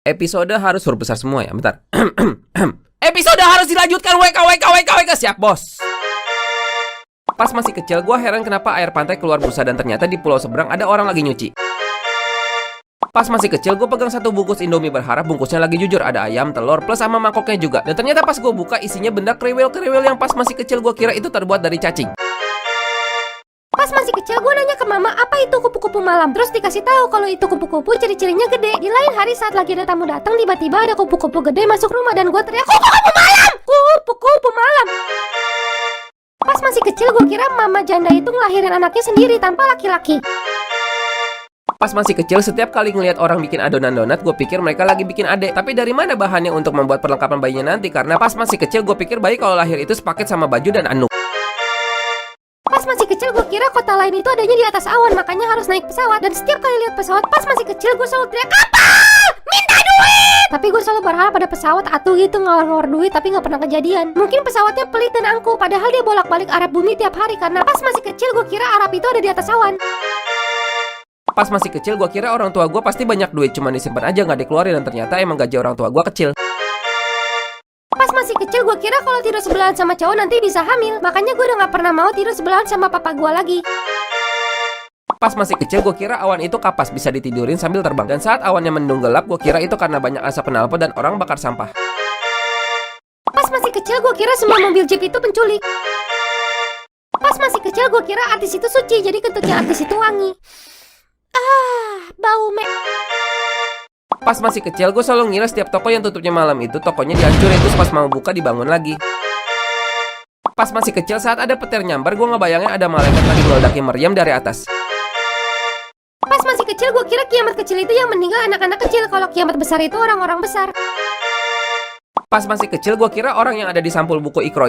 Episode harus huruf besar semua ya, bentar. Episode harus dilanjutkan, WK, siap bos. Pas masih kecil, gue heran kenapa air pantai keluar busa dan ternyata di pulau seberang ada orang lagi nyuci. Pas masih kecil, gue pegang satu bungkus Indomie berharap bungkusnya lagi jujur. Ada ayam, telur, plus sama mangkoknya juga. Dan ternyata pas gue buka isinya benda kriwil-kriwil yang pas masih kecil gue kira itu terbuat dari cacing. Pas masih kecil gue nanya ke mama apa itu kupu-kupu malam. Terus dikasih tahu kalau itu kupu-kupu ciri-cirinya gede. Di lain hari saat lagi ada tamu datang, tiba-tiba ada kupu-kupu gede masuk rumah dan gue teriak kupu-kupu malam, kupu-kupu malam. Pas masih kecil gue kira mama janda itu ngelahirin anaknya sendiri tanpa laki-laki. Pas masih kecil, setiap kali ngelihat orang bikin adonan donat, gue pikir mereka lagi bikin adek. Tapi dari mana bahannya untuk membuat perlengkapan bayinya nanti? Karena pas masih kecil, gue pikir bayi kalau lahir itu sepaket sama baju dan anduk. Pas masih kecil gue kira kota lain itu adanya di atas awan, makanya harus naik pesawat. Dan setiap kali lihat pesawat pas masih kecil gue selalu teriak kapal, minta duit. Tapi gue selalu berharap ada pesawat atuh gitu ngawar-ngawar duit, tapi nggak pernah kejadian. Mungkin pesawatnya pelit dan angkuh, padahal dia bolak-balik Arab bumi tiap hari. Karena pas masih kecil gue kira Arab itu ada di atas awan. Pas masih kecil, gue kira orang tua gue pasti banyak duit, cuma disimpan aja nggak dikeluarin. Dan ternyata emang gaji orang tua gue kecil. Pas masih kecil gue kira kalau tidur sebelahan sama cowok nanti bisa hamil. Makanya gue udah gak pernah mau tidur sebelahan sama papa gue lagi. Pas masih kecil, gue kira awan itu kapas bisa ditidurin sambil terbang. Dan saat awannya mendung gelap, gue kira itu karena banyak asap knalpot dan orang bakar sampah. Pas masih kecil gue kira semua mobil jeep itu penculik. Pas masih kecil gue kira artis itu suci, jadi kentutnya artis itu wangi. Bau Pas masih kecil, gue selalu ngira setiap toko yang tutupnya malam itu tokonya dihancurin, terus pas mau buka dibangun lagi. Pas masih kecil, saat ada petir nyambar, gue ngebayangin ada malaikat lagi ngeledakin meriam dari atas. Pas masih kecil gue kira kiamat kecil itu yang meninggal anak-anak kecil, kalau kiamat besar itu orang-orang besar. Pas masih kecil, gue kira orang yang ada di sampul buku Iqra itu